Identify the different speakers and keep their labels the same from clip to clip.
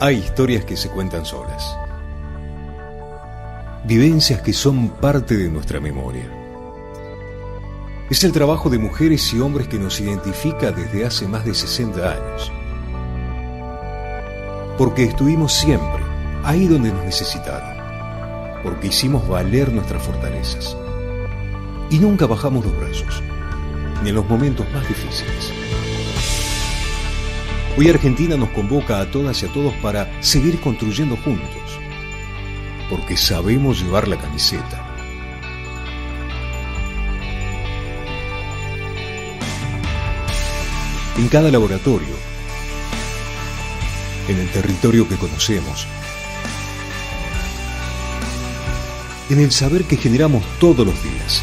Speaker 1: Hay historias que se cuentan solas. Vivencias que son parte de nuestra memoria. Es el trabajo de mujeres y hombres que nos identifica desde hace más de 60 años. Porque estuvimos siempre ahí donde nos necesitaron. Porque hicimos valer nuestras fortalezas. Y nunca bajamos los brazos, ni en los momentos más difíciles. Hoy Argentina nos convoca a todas y a todos para seguir construyendo juntos, porque sabemos llevar la camiseta. En cada laboratorio, en el territorio que conocemos, en el saber que generamos todos los días.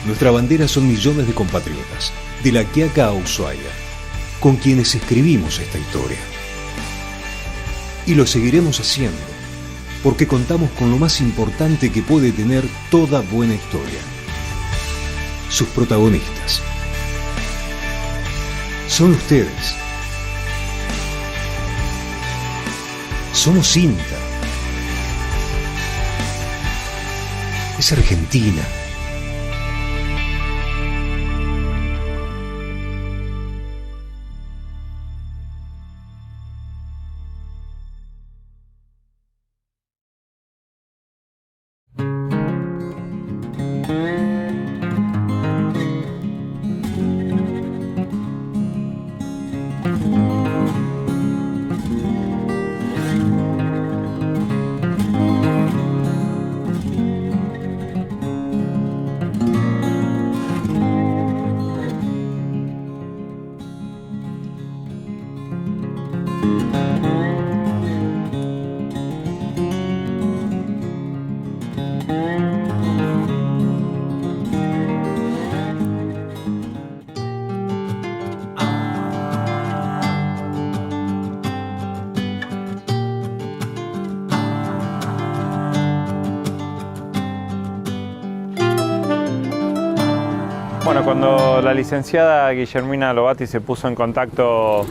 Speaker 1: Nuestra bandera son millones de compatriotas, de La Quiaca a Ushuaia, con quienes escribimos esta historia. Y lo seguiremos haciendo, porque contamos con lo más importante que puede tener toda buena historia: sus protagonistas. Son ustedes. Somos INTA. Es Argentina.
Speaker 2: Bueno, cuando la licenciada Guillermina Lovati se puso en contacto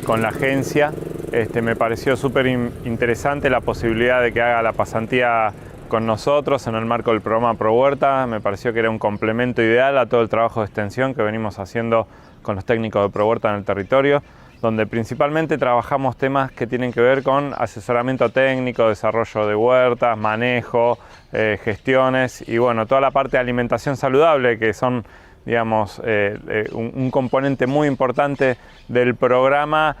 Speaker 2: con la agencia, me pareció súper interesante la posibilidad de que haga la pasantía con nosotros en el marco del programa ProHuerta. Me pareció que era un complemento ideal a todo el trabajo de extensión que venimos haciendo con los técnicos de ProHuerta en el territorio, donde principalmente trabajamos temas que tienen que ver con asesoramiento técnico, desarrollo de huertas, manejo, gestiones y bueno, toda la parte de alimentación saludable, que son, digamos, un componente muy importante del programa.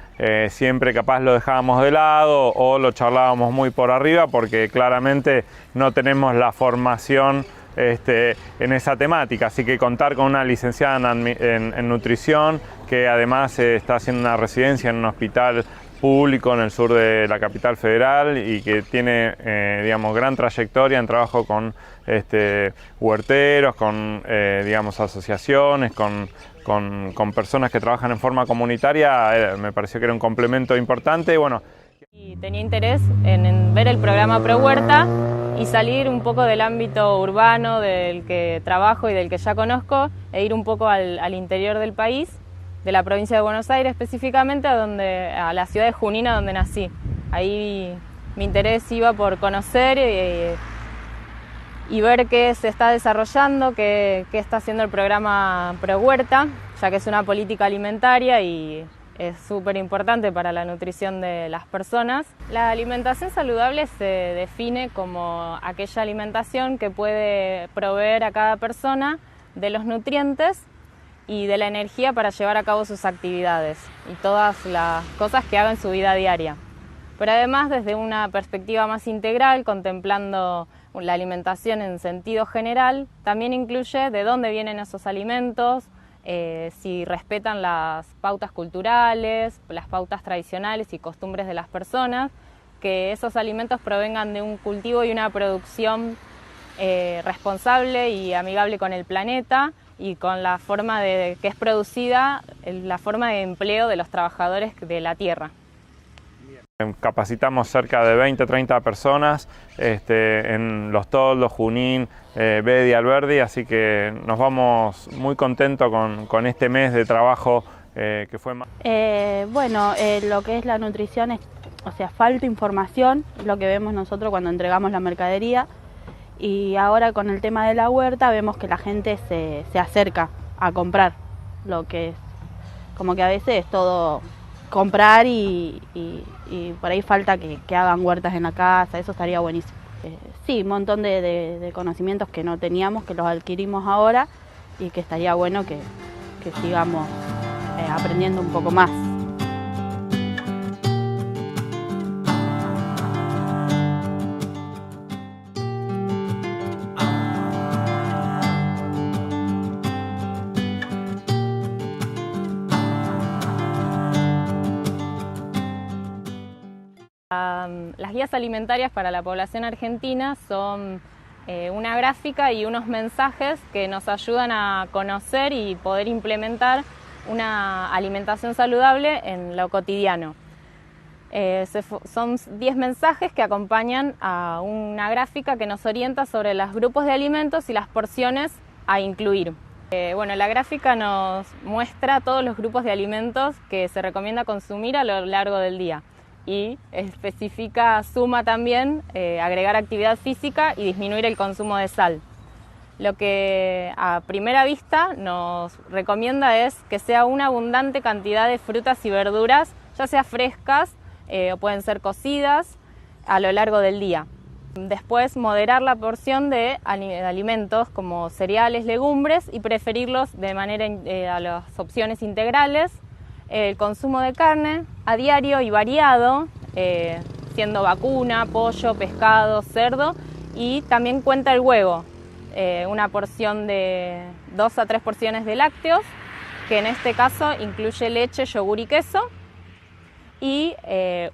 Speaker 2: Siempre capaz lo dejábamos de lado o lo charlábamos muy por arriba porque claramente no tenemos la formación en esa temática, así que contar con una licenciada en nutrición que además está haciendo una residencia en un hospital público en el sur de la capital federal y que tiene digamos, gran trayectoria en trabajo con huerteros, con digamos, asociaciones, con personas que trabajan en forma comunitaria. Me pareció que era un complemento importante y bueno.
Speaker 3: Y tenía interés en ver el programa ProHuerta y salir un poco del ámbito urbano del que trabajo y del que ya conozco e ir un poco al interior del país, de la provincia de Buenos Aires específicamente, a la ciudad de Junín, donde nací. Ahí mi interés iba por conocer y ver qué se está desarrollando, qué está haciendo el programa ProHuerta, ya que es una política alimentaria y es súper importante para la nutrición de las personas. La alimentación saludable se define como aquella alimentación que puede proveer a cada persona de los nutrientes y de la energía para llevar a cabo sus actividades y todas las cosas que haga en su vida diaria. Pero además desde una perspectiva más integral, contemplando la alimentación en sentido general, también incluye de dónde vienen esos alimentos, si respetan las pautas culturales, las pautas tradicionales y costumbres de las personas, que esos alimentos provengan de un cultivo y una producción responsable y amigable con el planeta y con la forma que es producida, la forma de empleo de los trabajadores de la tierra.
Speaker 2: Capacitamos cerca de 20-30 personas en Los Toldos, Junín, Bedi, Alberdi, así que nos vamos muy contentos con este mes de trabajo que fue más...
Speaker 4: Bueno, lo que es la nutrición es, o sea, falta información, lo que vemos nosotros cuando entregamos la mercadería, y ahora con el tema de la huerta vemos que la gente se acerca a comprar, lo que es como que a veces es todo comprar y por ahí falta que hagan huertas en la casa, eso estaría buenísimo. Sí, un montón de conocimientos que no teníamos, que los adquirimos ahora y que estaría bueno que sigamos aprendiendo un poco más.
Speaker 3: Las guías alimentarias para la población argentina son una gráfica y unos mensajes que nos ayudan a conocer y poder implementar una alimentación saludable en lo cotidiano. Son 10 mensajes que acompañan a una gráfica que nos orienta sobre los grupos de alimentos y las porciones a incluir. Bueno, la gráfica nos muestra todos los grupos de alimentos que se recomienda consumir a lo largo del día y suma también agregar actividad física y disminuir el consumo de sal. Lo que a primera vista nos recomienda es que sea una abundante cantidad de frutas y verduras, ya sea frescas o pueden ser cocidas a lo largo del día. Después, moderar la porción de alimentos como cereales, legumbres y preferirlos de manera a las opciones integrales. El consumo de carne a diario y variado, siendo vacuna, pollo, pescado, cerdo, y también cuenta el huevo, una porción de 2 a 3 porciones de lácteos, que en este caso incluye leche, yogur y queso, y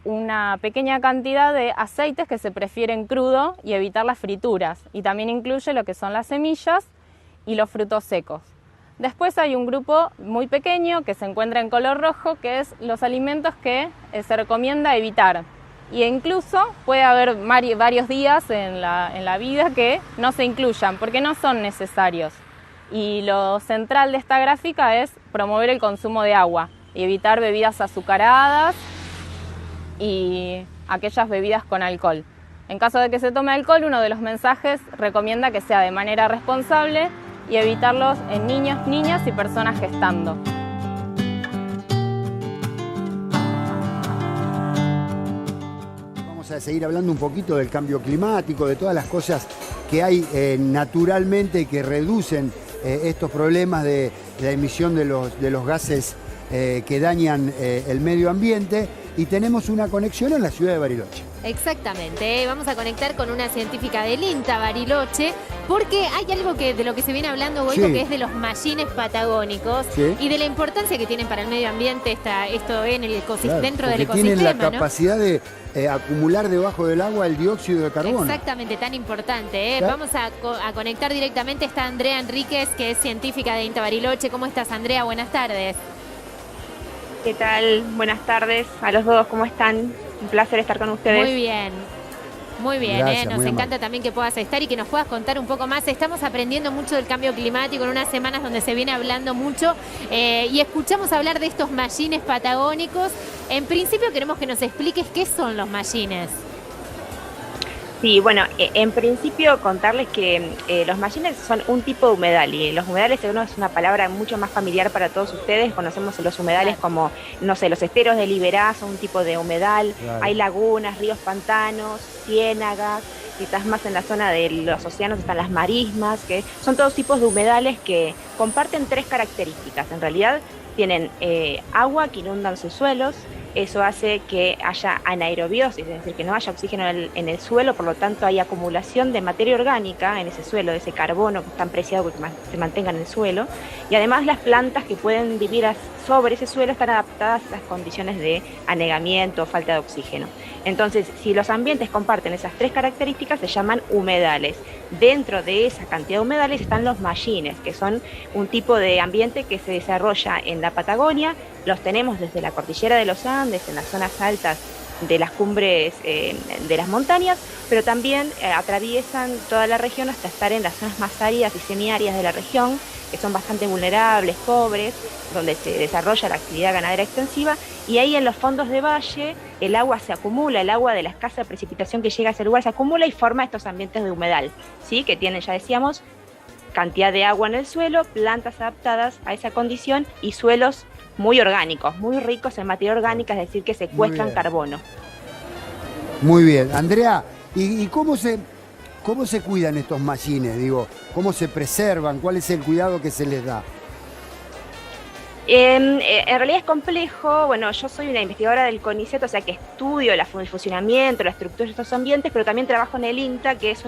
Speaker 3: una pequeña cantidad de aceites que se prefieren crudo y evitar las frituras, y también incluye lo que son las semillas y los frutos secos. Después hay un grupo muy pequeño que se encuentra en color rojo, que es los alimentos que se recomienda evitar. E incluso puede haber varios días en la vida que no se incluyan porque no son necesarios. Y lo central de esta gráfica es promover el consumo de agua y evitar bebidas azucaradas y aquellas bebidas con alcohol. En caso de que se tome alcohol, uno de los mensajes recomienda que sea de manera responsable y evitarlos en niños, niñas y personas gestando.
Speaker 5: Vamos a seguir hablando un poquito del cambio climático, de todas las cosas que hay naturalmente que reducen estos problemas de la emisión de los gases que dañan el medio ambiente, y tenemos una conexión en la ciudad de Bariloche.
Speaker 6: Exactamente, vamos a conectar con una científica del INTA Bariloche, porque hay algo de lo que se viene hablando, Goico,
Speaker 5: Sí.
Speaker 6: que es de los mallines patagónicos,
Speaker 5: Sí.
Speaker 6: y de la importancia que tienen para el medio ambiente esto en el ecosistema, dentro del
Speaker 5: Porque tienen la
Speaker 6: ecosistema, ¿no?
Speaker 5: capacidad de acumular debajo del agua el dióxido de carbono.
Speaker 6: Exactamente, tan importante.
Speaker 5: Claro.
Speaker 6: Vamos a conectar directamente. Está Andrea Enríquez, que es científica de INTA Bariloche. ¿Cómo estás, Andrea? Buenas tardes.
Speaker 7: ¿Qué tal? Buenas tardes a los dos, ¿cómo están? Un placer estar con ustedes.
Speaker 6: Muy bien. Muy bien,
Speaker 5: Gracias,
Speaker 6: nos
Speaker 5: muy
Speaker 6: encanta
Speaker 5: amable.
Speaker 6: también que puedas estar y que nos puedas contar un poco más. Estamos aprendiendo mucho del cambio climático en unas semanas donde se viene hablando mucho y escuchamos hablar de estos mallines patagónicos. En principio queremos que nos expliques qué son los mallines.
Speaker 7: Sí, bueno, en principio contarles que los mallines son un tipo de humedal, y los humedales seguro es una palabra mucho más familiar para todos ustedes. Conocemos los humedales como, no sé, los esteros de Liberá son un tipo de humedal.
Speaker 5: Claro.
Speaker 7: Hay lagunas, ríos, pantanos, ciénagas, quizás más en la zona de los océanos están las marismas, que son todos tipos de humedales que comparten 3 características. En realidad tienen agua que inundan sus suelos. Eso hace que haya anaerobiosis, es decir, que no haya oxígeno en el suelo, por lo tanto hay acumulación de materia orgánica en ese suelo, de ese carbono que es tan preciado que se mantenga en el suelo. Y además las plantas que pueden vivir sobre ese suelo están adaptadas a las condiciones de anegamiento o falta de oxígeno. Entonces, si los ambientes comparten esas 3 características, se llaman humedales. Dentro de esa cantidad de humedales están los mallines, que son un tipo de ambiente que se desarrolla en la Patagonia. Los tenemos desde la cordillera de los Andes, en las zonas altas de las cumbres de las montañas, pero también atraviesan toda la región hasta estar en las zonas más áridas y semiáridas de la región, que son bastante vulnerables, pobres, donde se desarrolla la actividad ganadera extensiva, y ahí en los fondos de valle el agua se acumula, el agua de la escasa precipitación que llega a ese lugar se acumula y forma estos ambientes de humedal, ¿sí? Que tienen, ya decíamos, cantidad de agua en el suelo, plantas adaptadas a esa condición y suelos muy orgánicos, muy ricos en materia orgánica, es decir, que secuestran carbono.
Speaker 5: Muy bien. Andrea, ¿y cómo se cuidan estos mallines? Digo, ¿cómo se preservan? ¿Cuál es el cuidado que se les da?
Speaker 7: En realidad es complejo. Bueno, yo soy una investigadora del CONICET, o sea que estudio el funcionamiento, la estructura de estos ambientes, pero también trabajo en el INTA, que es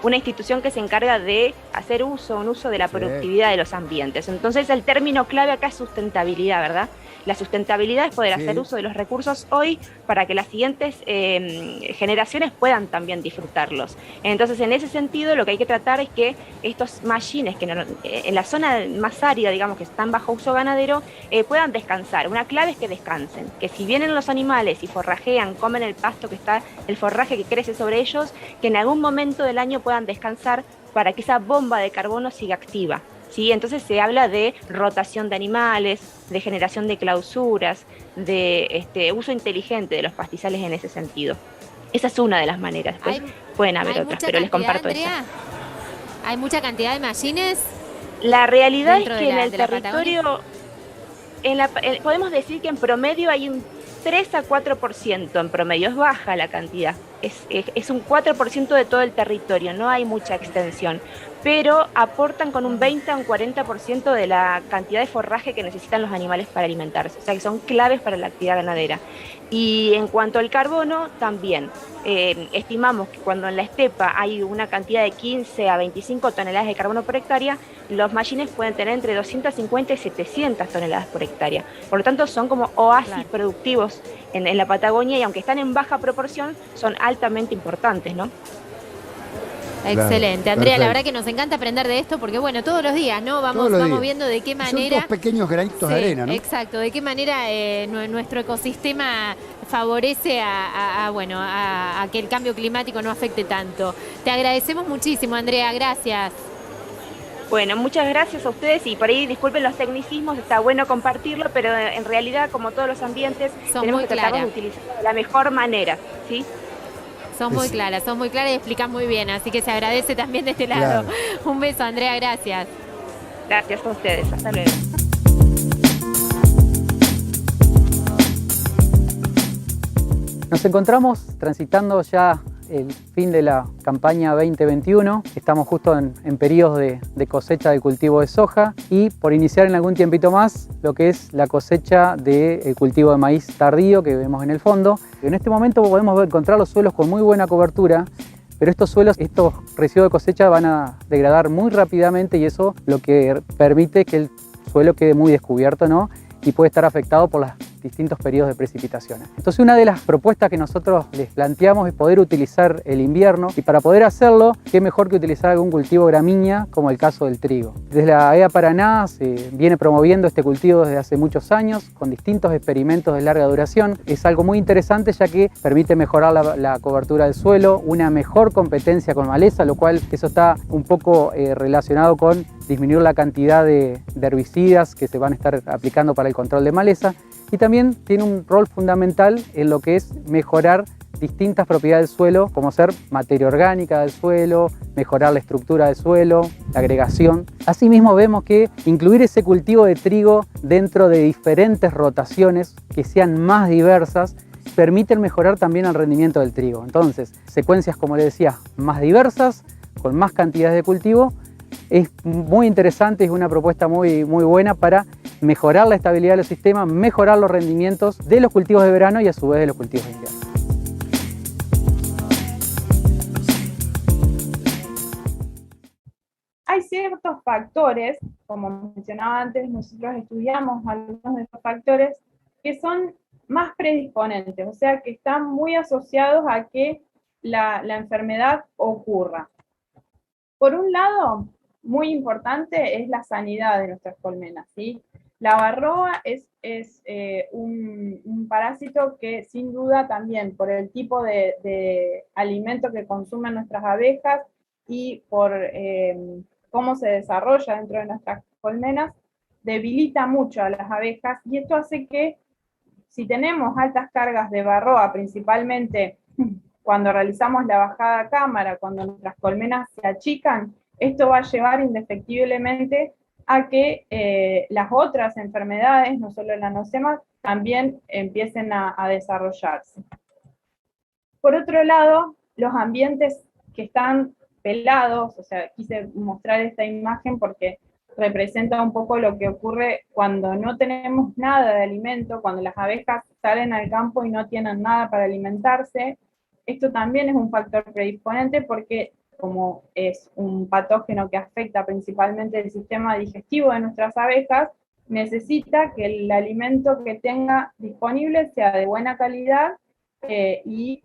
Speaker 7: una institución que se encarga de hacer un uso de la productividad de los ambientes. Entonces el término clave acá es sustentabilidad, ¿verdad? La sustentabilidad es poder hacer uso de los recursos hoy para que las siguientes generaciones puedan también disfrutarlos. Entonces, en ese sentido, lo que hay que tratar es que estos mallines, que en la zona más árida, digamos, que están bajo uso ganadero, puedan descansar. Una clave es que descansen, que si vienen los animales y forrajean, comen el pasto que está, el forraje que crece sobre ellos, que en algún momento del año puedan descansar para que esa bomba de carbono siga activa. ¿Sí? Entonces se habla de rotación de animales, de generación de clausuras, de uso inteligente de los pastizales en ese sentido. Esa es una de las maneras. Después pueden haber otras, pero les comparto esa.
Speaker 6: ¿Hay mucha cantidad de mallines?
Speaker 7: La realidad es que en el territorio, podemos decir que en promedio hay un 3 a 4% en promedio, es baja la cantidad, es un 4% de todo el territorio, no hay mucha extensión, pero aportan con un 20 a un 40% de la cantidad de forraje que necesitan los animales para alimentarse, o sea que son claves para la actividad ganadera. Y en cuanto al carbono, también estimamos que cuando en la estepa hay una cantidad de 15 a 25 toneladas de carbono por hectárea, los mallines pueden tener entre 250 y 700 toneladas por hectárea. Por lo tanto, son como oasis productivos en la Patagonia, y aunque están en baja proporción, son altamente importantes, ¿no?
Speaker 6: Excelente, Andrea,
Speaker 5: perfecto.
Speaker 6: La verdad que nos encanta aprender de esto porque, bueno, todos los días, ¿no? Vamos viendo de qué manera...
Speaker 5: Son dos pequeños granitos de arena, ¿no?
Speaker 6: Exacto, de qué manera nuestro ecosistema favorece a que el cambio climático no afecte tanto. Te agradecemos muchísimo, Andrea, gracias.
Speaker 7: Bueno, muchas gracias a ustedes, y por ahí disculpen los tecnicismos, está bueno compartirlo, pero en realidad, como todos los ambientes, tenemos que tratar de utilizarlo de la mejor manera, ¿sí?
Speaker 6: Son muy claras y explicas muy bien, así que se agradece también de este lado. Claro. Un beso, Andrea, gracias.
Speaker 7: Gracias a ustedes, hasta luego.
Speaker 8: Nos encontramos transitando ya el fin de la campaña 2021. Estamos justo en periodos de cosecha del cultivo de soja y por iniciar en algún tiempito más lo que es la cosecha del cultivo de maíz tardío que vemos en el fondo. En este momento podemos encontrar los suelos con muy buena cobertura, pero estos residuos de cosecha van a degradar muy rápidamente, y eso lo que permite que el suelo quede muy descubierto, ¿no? Y puede estar afectado por los distintos periodos de precipitaciones. Entonces, una de las propuestas que nosotros les planteamos es poder utilizar el invierno, y para poder hacerlo, qué mejor que utilizar algún cultivo gramínea, como el caso del trigo. Desde la EA Paraná se viene promoviendo este cultivo desde hace muchos años, con distintos experimentos de larga duración. Es algo muy interesante, ya que permite mejorar la cobertura del suelo, una mejor competencia con maleza, lo cual eso está un poco relacionado con disminuir la cantidad de herbicidas que se van a estar aplicando para el control de maleza, y también tiene un rol fundamental en lo que es mejorar distintas propiedades del suelo, como ser materia orgánica del suelo, mejorar la estructura del suelo, la agregación. Asimismo, vemos que incluir ese cultivo de trigo dentro de diferentes rotaciones que sean más diversas permiten mejorar también el rendimiento del trigo. Entonces, secuencias, como les decía, más diversas, con más cantidades de cultivo, es muy interesante, es una propuesta muy buena para mejorar la estabilidad del sistema, mejorar los rendimientos de los cultivos de verano y a su vez de los cultivos de invierno.
Speaker 9: Hay ciertos factores, como mencionaba antes, nosotros estudiamos algunos de estos factores que son más predisponentes, o sea que están muy asociados a que la enfermedad ocurra. Por un lado, muy importante es la sanidad de nuestras colmenas, ¿sí? La varroa es un parásito que sin duda también por el tipo de alimento que consumen nuestras abejas y por cómo se desarrolla dentro de nuestras colmenas, debilita mucho a las abejas, y esto hace que si tenemos altas cargas de varroa, principalmente cuando realizamos la bajada a cámara, cuando nuestras colmenas se achican, esto va a llevar indefectiblemente a que las otras enfermedades, no solo el anosema, también empiecen a desarrollarse. Por otro lado, los ambientes que están pelados, o sea, quise mostrar esta imagen porque representa un poco lo que ocurre cuando no tenemos nada de alimento, cuando las abejas salen al campo y no tienen nada para alimentarse. Esto también es un factor predisponente porque como es un patógeno que afecta principalmente el sistema digestivo de nuestras abejas, necesita que el alimento que tenga disponible sea de buena calidad y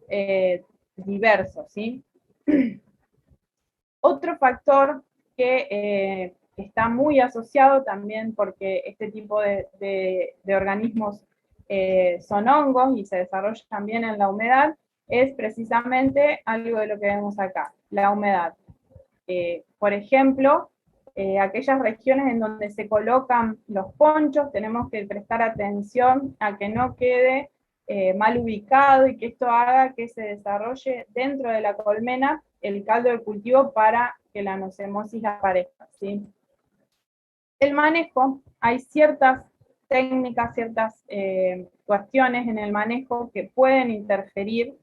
Speaker 9: diverso, ¿sí? Otro factor que está muy asociado también porque este tipo de organismos son hongos y se desarrollan también en la humedad, es precisamente algo de lo que vemos acá, la humedad. Por ejemplo, aquellas regiones en donde se colocan los ponchos, tenemos que prestar atención a que no quede mal ubicado y que esto haga que se desarrolle dentro de la colmena el caldo de cultivo para que la anosemosis aparezca, ¿sí? El manejo, hay ciertas técnicas, ciertas cuestiones en el manejo que pueden interferir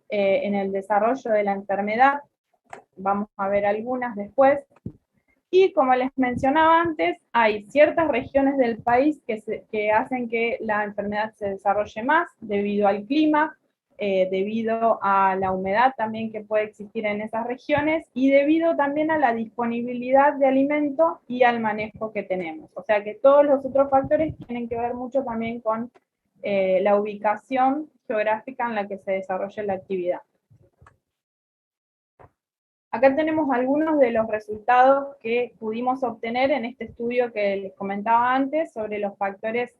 Speaker 9: en el desarrollo de la enfermedad. Vamos a ver algunas después. Y como les mencionaba antes, hay ciertas regiones del país que hacen que la enfermedad se desarrolle más debido al clima, debido a la humedad también que puede existir en esas regiones y debido también a la disponibilidad de alimento y al manejo que tenemos. O sea que todos los otros factores tienen que ver mucho también con la ubicación geográfica en la que se desarrolla la actividad. Acá tenemos algunos de los resultados que pudimos obtener en este estudio que les comentaba antes sobre los factores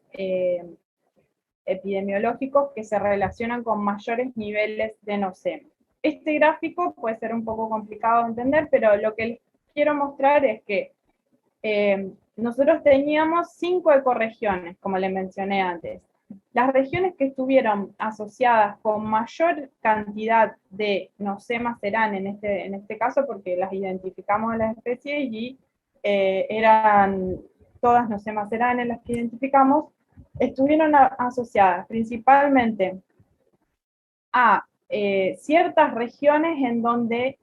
Speaker 9: epidemiológicos que se relacionan con mayores niveles de nosema. Este gráfico puede ser un poco complicado de entender, pero lo que les quiero mostrar es que nosotros teníamos 5 ecorregiones, como les mencioné antes. Las regiones que estuvieron asociadas con mayor cantidad de Nosema serán en este caso, porque las identificamos a las especies y eran todas Nosema serán en las que identificamos, estuvieron asociadas principalmente a ciertas regiones en donde,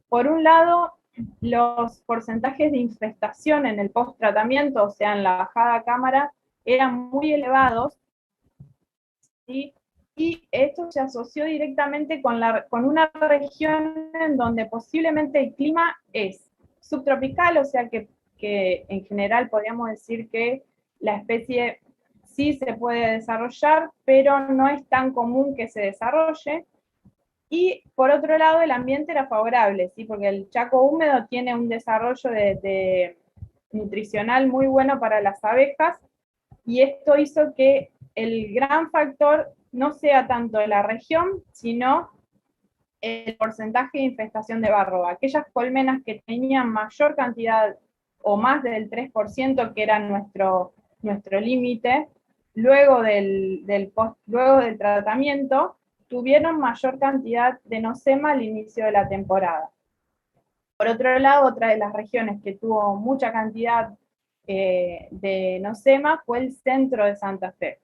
Speaker 9: por un lado, los porcentajes de infestación en el post-tratamiento, o sea, en la bajada a cámara, eran muy elevados, ¿sí? Y esto se asoció directamente con una región en donde posiblemente el clima es subtropical, o sea que en general podríamos decir que la especie sí se puede desarrollar, pero no es tan común que se desarrolle. Y por otro lado, el ambiente era favorable, ¿sí? Porque el Chaco húmedo tiene un desarrollo nutricional muy bueno para las abejas, y esto hizo que el gran factor no sea tanto la región, sino el porcentaje de infestación de varroa. Aquellas colmenas que tenían mayor cantidad o más del 3%, que era nuestro límite, luego del tratamiento, tuvieron mayor cantidad de nosema al inicio de la temporada. Por otro lado, otra de las regiones que tuvo mucha cantidad de nosema fue el centro de Santa Fe.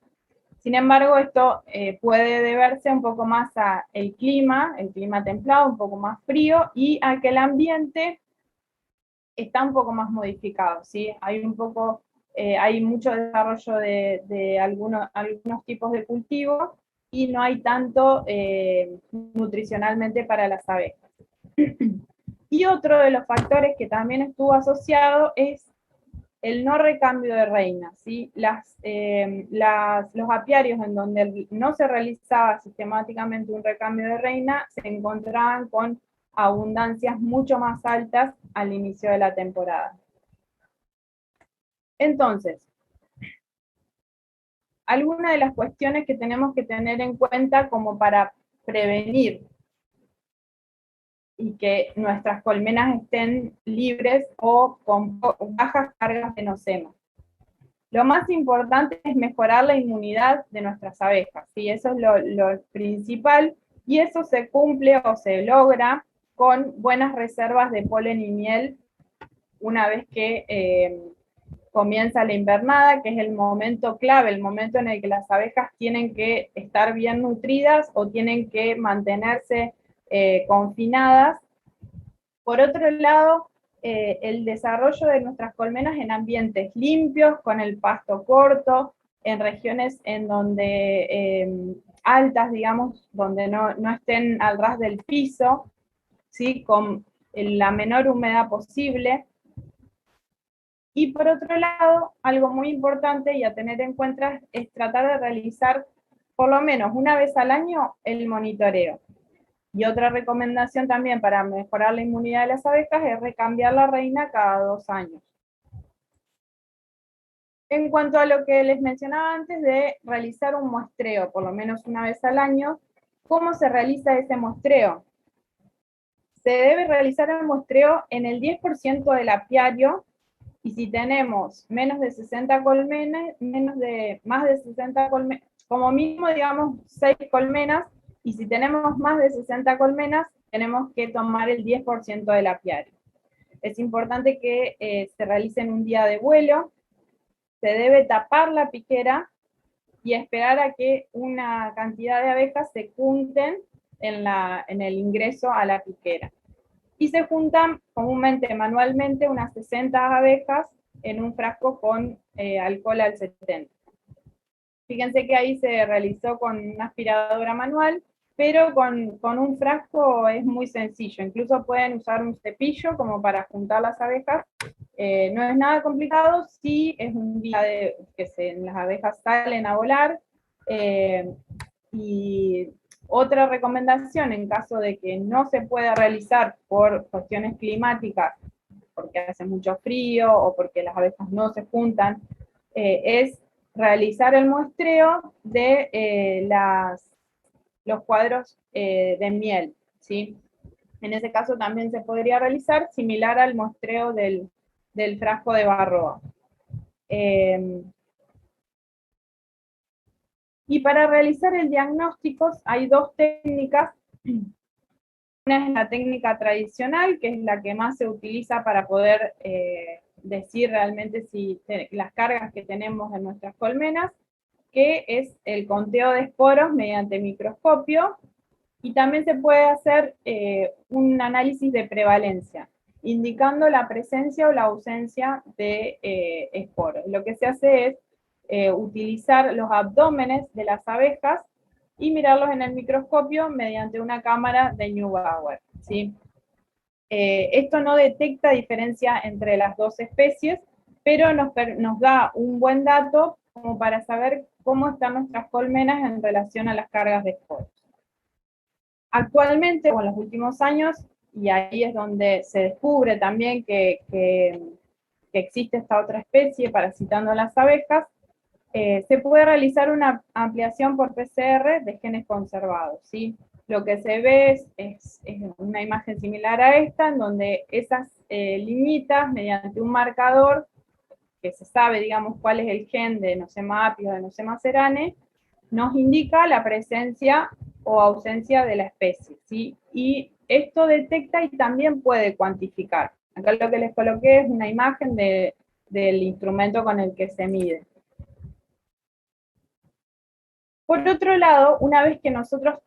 Speaker 9: Sin embargo, esto puede deberse un poco más al clima, el clima templado, un poco más frío, y a que el ambiente está un poco más modificado, ¿sí? Hay mucho desarrollo de algunos tipos de cultivos y no hay tanto nutricionalmente para las abejas. Y otro de los factores que también estuvo asociado es el no recambio de reina, ¿sí? Los apiarios en donde no se realizaba sistemáticamente un recambio de reina se encontraban con abundancias mucho más altas al inicio de la temporada. Entonces, algunas de las cuestiones que tenemos que tener en cuenta como para prevenir y que nuestras colmenas estén libres o con bajas cargas de nosema. Lo más importante es mejorar la inmunidad de nuestras abejas, ¿sí? Eso es lo principal, y eso se cumple o se logra con buenas reservas de polen y miel una vez que comienza la invernada, que es el momento clave, el momento en el que las abejas tienen que estar bien nutridas o tienen que mantenerse confinadas. Por otro lado, el desarrollo de nuestras colmenas en ambientes limpios, con el pasto corto, en regiones en donde altas, digamos, donde no estén al ras del piso, ¿sí? Con la menor humedad posible. Y por otro lado, algo muy importante y a tener en cuenta es tratar de realizar por lo menos una vez al año el monitoreo. Y otra recomendación también para mejorar la inmunidad de las abejas es recambiar la reina cada 2 años. En cuanto a lo que les mencionaba antes de realizar un muestreo, por lo menos una vez al año, ¿cómo se realiza ese muestreo? Se debe realizar el muestreo en el 10% del apiario, y si tenemos menos de 60 colmenas, más de 60 colmenas, como mínimo digamos 6 colmenas, y si tenemos más de 60 colmenas, tenemos que tomar el 10% del apiario. Es importante que se realice en un día de vuelo, se debe tapar la piquera y esperar a que una cantidad de abejas se junten en el ingreso a la piquera. Y se juntan comúnmente manualmente unas 60 abejas en un frasco con alcohol al 70. Fíjense que ahí se realizó con una aspiradora manual, pero con un frasco es muy sencillo. Incluso pueden usar un cepillo como para juntar las abejas. No es nada complicado, sí es un día que las abejas salen a volar. Y otra recomendación, en caso de que no se pueda realizar por cuestiones climáticas, porque hace mucho frío o porque las abejas no se juntan, es realizar el muestreo de los cuadros de miel, ¿sí? En ese caso también se podría realizar similar al muestreo del frasco de Varroa. Y para realizar el diagnóstico hay 2 técnicas. Una es la técnica tradicional, que es la que más se utiliza para poder decir realmente si las cargas que tenemos en nuestras colmenas, que es el conteo de esporos mediante microscopio, y también se puede hacer un análisis de prevalencia, indicando la presencia o la ausencia de esporos. Lo que se hace es utilizar los abdómenes de las abejas y mirarlos en el microscopio mediante una cámara de Neubauer, ¿sí? Esto no detecta diferencia entre las 2 especies, pero nos da un buen dato como para saber cómo están nuestras colmenas en relación a las cargas de esporos. Actualmente, o en los últimos años, y ahí es donde se descubre también que existe esta otra especie parasitando las abejas, se puede realizar una ampliación por PCR de genes conservados, ¿sí? Lo que se ve es una imagen similar a esta, en donde esas limitas, mediante un marcador, que se sabe, digamos, cuál es el gen de Nosema apis o de Nosema ceranae, nos indica la presencia o ausencia de la especie, ¿sí? Y esto detecta y también puede cuantificar. Acá lo que les coloqué es una imagen del instrumento con el que se mide. Por otro lado, una vez que nosotros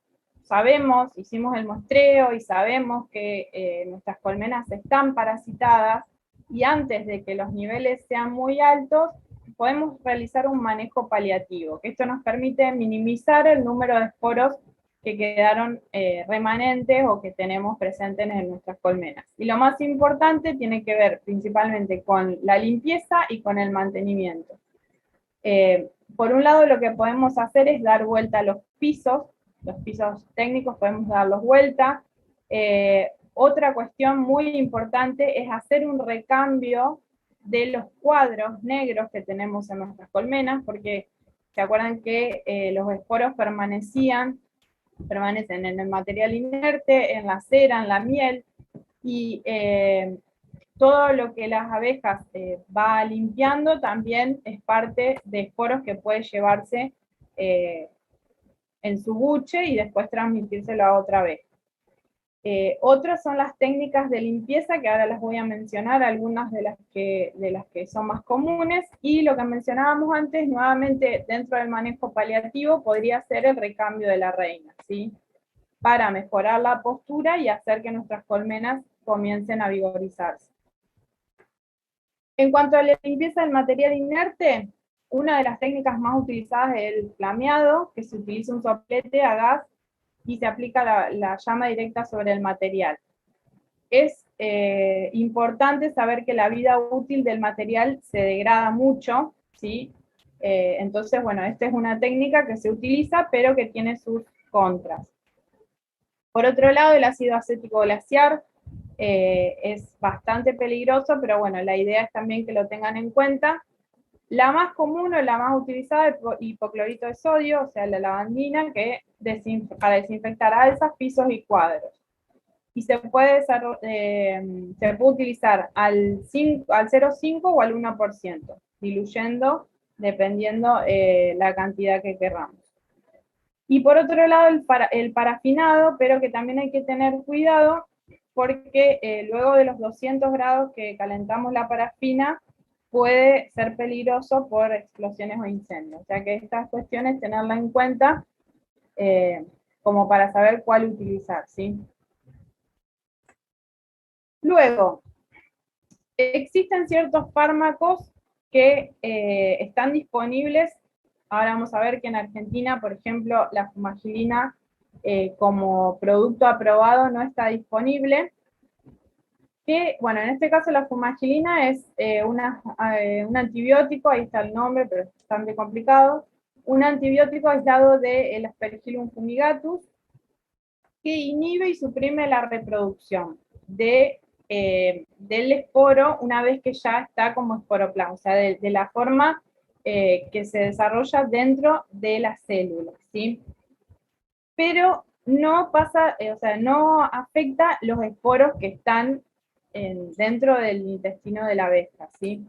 Speaker 9: sabemos, hicimos el muestreo y sabemos que nuestras colmenas están parasitadas, y antes de que los niveles sean muy altos, podemos realizar un manejo paliativo, que esto nos permite minimizar el número de esporos que quedaron remanentes o que tenemos presentes en nuestras colmenas. Y lo más importante tiene que ver principalmente con la limpieza y con el mantenimiento. Por un lado, lo que podemos hacer es dar vuelta a los pisos técnicos podemos darlos vuelta. Otra cuestión muy importante es hacer un recambio de los cuadros negros que tenemos en nuestras colmenas, porque ¿se acuerdan que los esporos permanecen en el material inerte, en la cera, en la miel, y todo lo que las abejas va limpiando también es parte de esporos que puede llevarse en su buche y después transmitírselo a otra abeja. Otras son las técnicas de limpieza, que ahora las voy a mencionar, algunas de las que son más comunes, y lo que mencionábamos antes, nuevamente dentro del manejo paliativo, podría ser el recambio de la reina, ¿sí? Para mejorar la postura y hacer que nuestras colmenas comiencen a vigorizarse. En cuanto a la limpieza del material inerte, una de las técnicas más utilizadas es el flameado, que se utiliza un soplete a gas y se aplica la llama directa sobre el material. Es importante saber que la vida útil del material se degrada mucho, ¿sí? Entonces, bueno, esta es una técnica que se utiliza, pero que tiene sus contras. Por otro lado, el ácido acético glaciar es bastante peligroso, pero bueno, la idea es también que lo tengan en cuenta. La más común o la más utilizada es hipoclorito de sodio, o sea, la lavandina, que para desinfectar alzas, pisos y cuadros. Y se puede utilizar al 0,5 o al 1%, diluyendo dependiendo la cantidad que querramos. Y por otro lado, el parafinado, pero que también hay que tener cuidado, porque luego de los 200 grados que calentamos la parafina, puede ser peligroso por explosiones o incendios. O sea que estas cuestiones tenerla en cuenta como para saber cuál utilizar, ¿sí? Luego, existen ciertos fármacos que están disponibles. Ahora vamos a ver que en Argentina, por ejemplo, la fumagilina como producto aprobado no está disponible. Que, bueno, en este caso la fumagilina es un antibiótico, ahí está el nombre, pero es bastante complicado, un antibiótico aislado del Aspergillus fumigatus, que inhibe y suprime la reproducción del esporo una vez que ya está como esporoplasma, o sea, de la forma que se desarrolla dentro de las células, ¿sí? Pero no pasa, o sea, no afecta los esporos que están dentro del intestino de la abeja, ¿sí?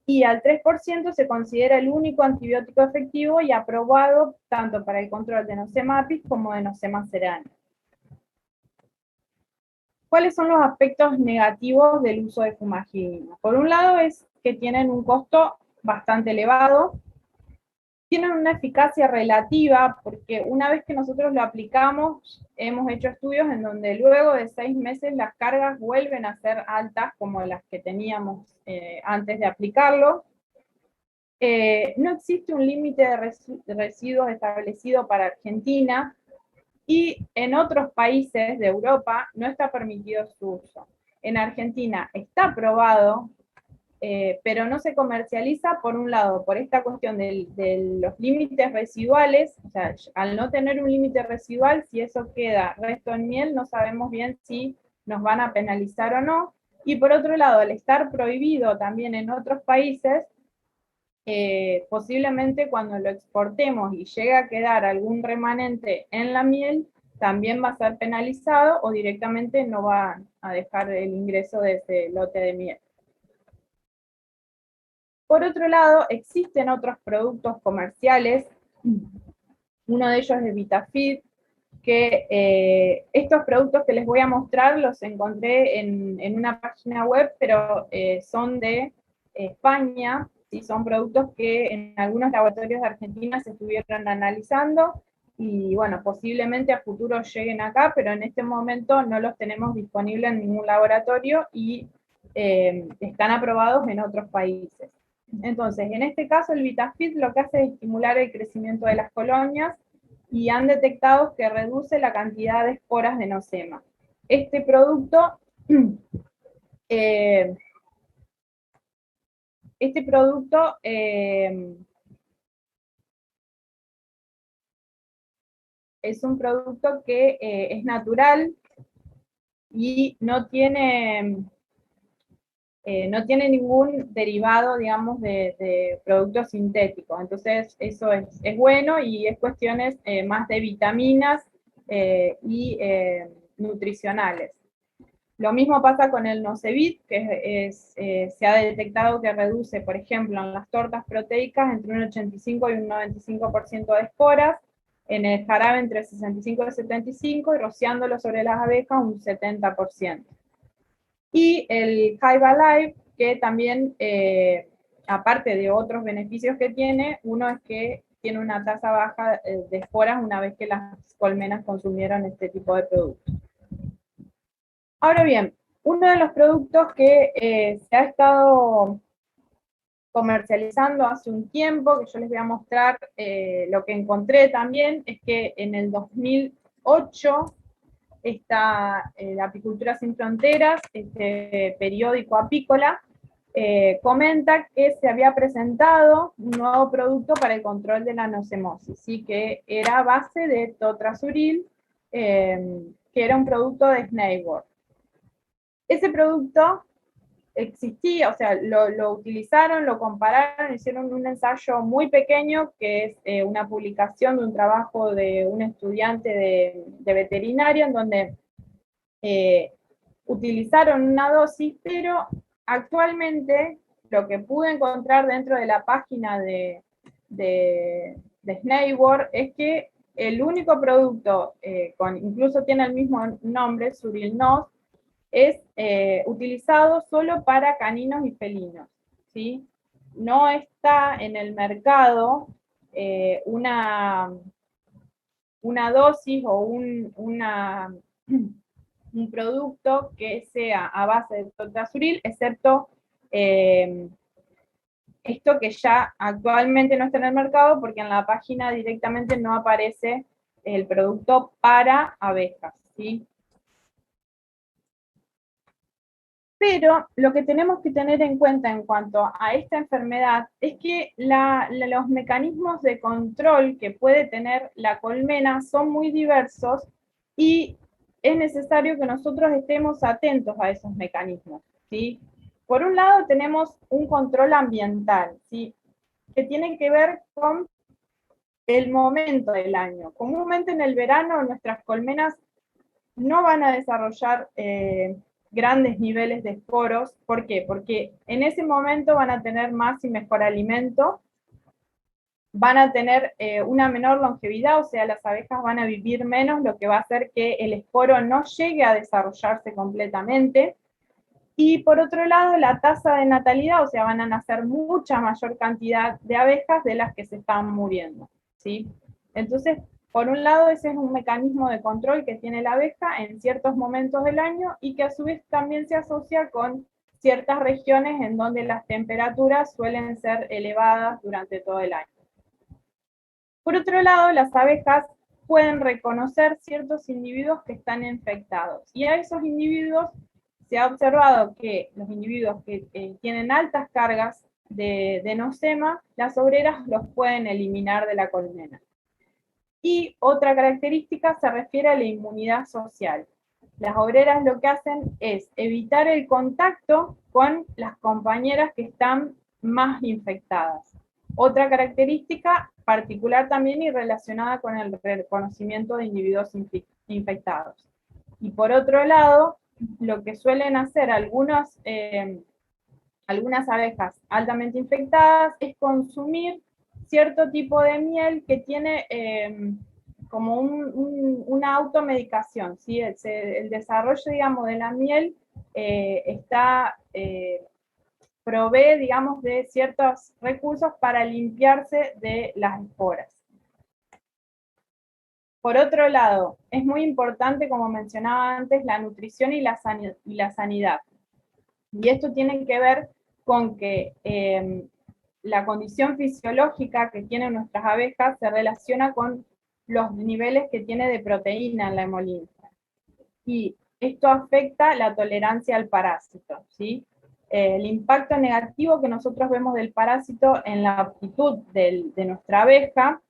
Speaker 9: Y al 3% se considera el único antibiótico efectivo y aprobado tanto para el control de Nosema apis como de Nosema cerana. ¿Cuáles son los aspectos negativos del uso de fumagilina? Por un lado es que tienen un costo bastante elevado, tienen una eficacia relativa, porque una vez que nosotros lo aplicamos, hemos hecho estudios en donde luego de 6 meses las cargas vuelven a ser altas como las que teníamos antes de aplicarlo. No existe un límite de residuos establecido para Argentina, y en otros países de Europa no está permitido su uso. En Argentina está aprobado, pero no se comercializa, por un lado, por esta cuestión de los límites residuales, o sea, al no tener un límite residual, si eso queda resto en miel, no sabemos bien si nos van a penalizar o no, y por otro lado, al estar prohibido también en otros países, posiblemente cuando lo exportemos y llegue a quedar algún remanente en la miel, también va a ser penalizado o directamente no va a dejar el ingreso de ese lote de miel. Por otro lado, existen otros productos comerciales, uno de ellos es Vitafit, que estos productos que les voy a mostrar los encontré en una página web, pero son de España, ¿sí? Son productos que en algunos laboratorios de Argentina se estuvieron analizando, y bueno, posiblemente a futuro lleguen acá, pero en este momento no los tenemos disponibles en ningún laboratorio y están aprobados en otros países. Entonces, en este caso el Vitafit lo que hace es estimular el crecimiento de las colonias, y han detectado que reduce la cantidad de esporas de Nosema. Este producto es un producto que es natural y no tiene no tiene ningún derivado, digamos, de productos sintéticos. Entonces, eso es bueno y es cuestiones más de vitaminas y nutricionales. Lo mismo pasa con el Nocevit, que se ha detectado que reduce, por ejemplo, en las tortas proteicas entre un 85 y un 95% de esporas, en el jarabe entre 65 y 75, y rociándolo sobre las abejas un 70%. Y el Hive Alive, que también, aparte de otros beneficios que tiene, uno es que tiene una tasa baja de esporas una vez que las colmenas consumieron este tipo de productos. Ahora bien, uno de los productos que se ha estado comercializando hace un tiempo, que yo les voy a mostrar lo que encontré también, es que en el 2008 la Apicultura Sin Fronteras, este periódico apícola, comenta que se había presentado un nuevo producto para el control de la nocemosis, ¿sí? Que era a base de totrasuril, que era un producto de Snakeworth. Ese producto existía, o sea, lo utilizaron, lo compararon, hicieron un ensayo muy pequeño, que es una publicación de un trabajo de un estudiante de veterinaria, en donde utilizaron una dosis, pero actualmente lo que pude encontrar dentro de la página de Snakeworth es que el único producto, incluso tiene el mismo nombre, Surilnos, es utilizado solo para caninos y felinos, ¿sí? No está en el mercado una dosis o un producto que sea a base de totrasuril, excepto esto que ya actualmente no está en el mercado, porque en la página directamente no aparece el producto para abejas, ¿sí? Pero lo que tenemos que tener en cuenta en cuanto a esta enfermedad es que los mecanismos de control que puede tener la colmena son muy diversos y es necesario que nosotros estemos atentos a esos mecanismos, ¿sí? Por un lado tenemos un control ambiental, ¿sí? Que tiene que ver con el momento del año. Comúnmente en el verano nuestras colmenas no van a desarrollar grandes niveles de esporos. ¿Por qué? Porque en ese momento van a tener más y mejor alimento, van a tener una menor longevidad, o sea, las abejas van a vivir menos, lo que va a hacer que el esporo no llegue a desarrollarse completamente. Y por otro lado, la tasa de natalidad, o sea, van a nacer mucha mayor cantidad de abejas de las que se están muriendo, ¿sí? Entonces, por un lado, ese es un mecanismo de control que tiene la abeja en ciertos momentos del año y que a su vez también se asocia con ciertas regiones en donde las temperaturas suelen ser elevadas durante todo el año. Por otro lado, las abejas pueden reconocer ciertos individuos que están infectados y a esos individuos se ha observado que los individuos que tienen altas cargas de nocema, las obreras los pueden eliminar de la colmena. Y otra característica se refiere a la inmunidad social. Las obreras lo que hacen es evitar el contacto con las compañeras que están más infectadas. Otra característica particular también y relacionada con el reconocimiento de individuos infectados. Y por otro lado, lo que suelen hacer algunas abejas altamente infectadas es consumir cierto tipo de miel que tiene como una automedicación, ¿sí? El desarrollo, digamos, de la miel provee, digamos, de ciertos recursos para limpiarse de las esporas. Por otro lado, es muy importante, como mencionaba antes, la nutrición y la sanidad. Y esto tiene que ver con que la condición fisiológica que tienen nuestras abejas se relaciona con los niveles que tiene de proteína en la hemolinfa. Y esto afecta la tolerancia al parásito, ¿sí? El impacto negativo que nosotros vemos del parásito en la aptitud de nuestra abeja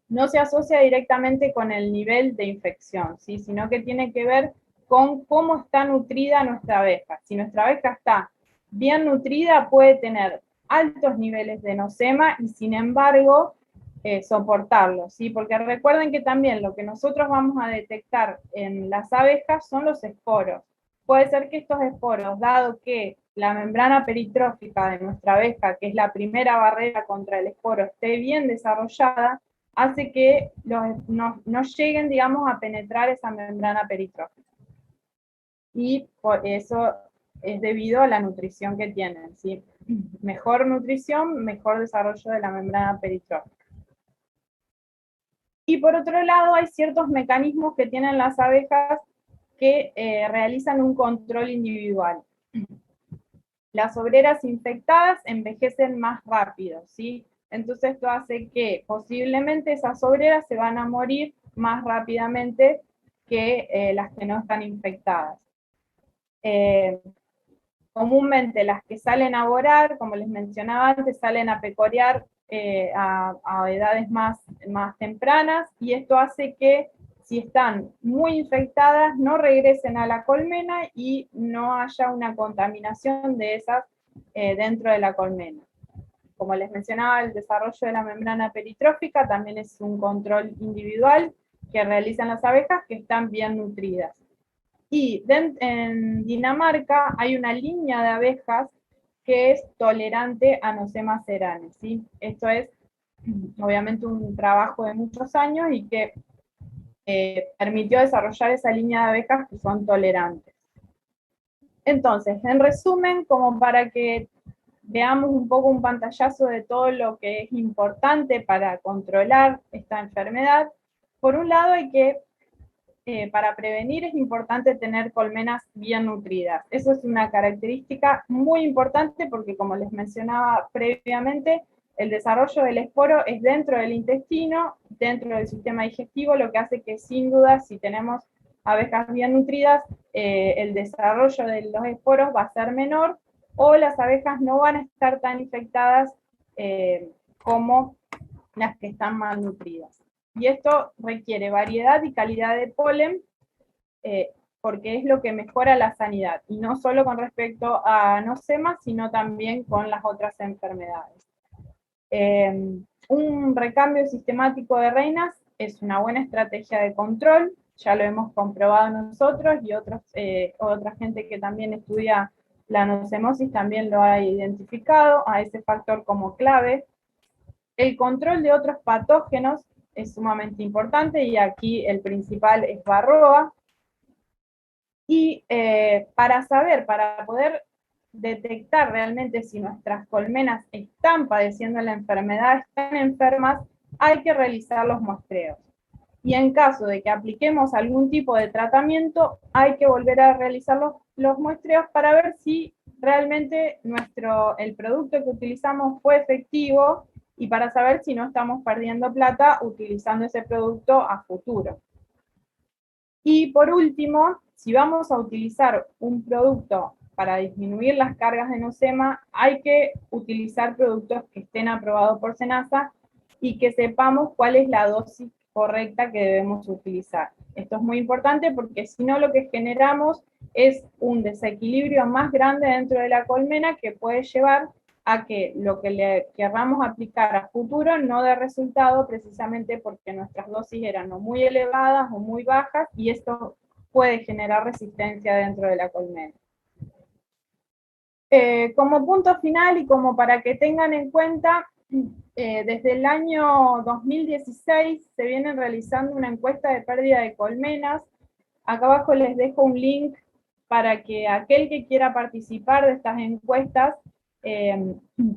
Speaker 9: no se asocia directamente con el nivel de infección, ¿sí? Sino que tiene que ver con cómo está nutrida nuestra abeja. Si nuestra abeja está bien nutrida puede tener altos niveles de nosema y sin embargo soportarlo, ¿sí? Porque recuerden que también lo que nosotros vamos a detectar en las abejas son los esporos. Puede ser que estos esporos, dado que la membrana peritrófica de nuestra abeja, que es la primera barrera contra el esporo, esté bien desarrollada, hace que no lleguen, digamos, a penetrar esa membrana peritrófica. Y por eso es debido a la nutrición que tienen, ¿sí? Mejor nutrición, mejor desarrollo de la membrana peritrófica. Y por otro lado, hay ciertos mecanismos que tienen las abejas que realizan un control individual. Las obreras infectadas envejecen más rápido, ¿sí? Entonces esto hace que posiblemente esas obreras se van a morir más rápidamente que las que no están infectadas. Comúnmente las que salen a vorar, como les mencionaba antes, salen a pecorear a edades más tempranas, y esto hace que si están muy infectadas no regresen a la colmena y no haya una contaminación de esas dentro de la colmena. Como les mencionaba, el desarrollo de la membrana peritrófica también es un control individual que realizan las abejas que están bien nutridas. Y en Dinamarca hay una línea de abejas que es tolerante a Nosema ceranae, ¿sí? Esto es obviamente un trabajo de muchos años y que permitió desarrollar esa línea de abejas que son tolerantes. Entonces, en resumen, como para que veamos un poco un pantallazo de todo lo que es importante para controlar esta enfermedad, por un lado hay que para prevenir es importante tener colmenas bien nutridas. Eso es una característica muy importante porque, como les mencionaba previamente, el desarrollo del esporo es dentro del intestino, dentro del sistema digestivo, lo que hace que sin duda, si tenemos abejas bien nutridas, el desarrollo de los esporos va a ser menor, o las abejas no van a estar tan infectadas como las que están mal nutridas. Y esto requiere variedad y calidad de polen, porque es lo que mejora la sanidad, y no solo con respecto a Nosema, sino también con las otras enfermedades. Un recambio sistemático de reinas es una buena estrategia de control, ya lo hemos comprobado nosotros, y otra gente que también estudia la nocemosis también lo ha identificado a ese factor como clave. El control de otros patógenos es sumamente importante, y aquí el principal es varroa. Y para poder detectar realmente si nuestras colmenas están padeciendo la enfermedad, están enfermas, hay que realizar los muestreos. Y en caso de que apliquemos algún tipo de tratamiento, hay que volver a realizar los muestreos para ver si realmente el producto que utilizamos fue efectivo, y para saber si no estamos perdiendo plata utilizando ese producto a futuro. Y por último, si vamos a utilizar un producto para disminuir las cargas de Nosema, hay que utilizar productos que estén aprobados por SENASA y que sepamos cuál es la dosis correcta que debemos utilizar. Esto es muy importante porque si no, lo que generamos es un desequilibrio más grande dentro de la colmena que puede llevar a que lo que le querramos aplicar a futuro no dé resultado, precisamente porque nuestras dosis eran o muy elevadas o muy bajas, y esto puede generar resistencia dentro de la colmena. Como punto final y como para que tengan en cuenta, desde el año 2016 se viene realizando una encuesta de pérdida de colmenas. Acá abajo les dejo un link para que aquel que quiera participar de estas encuestas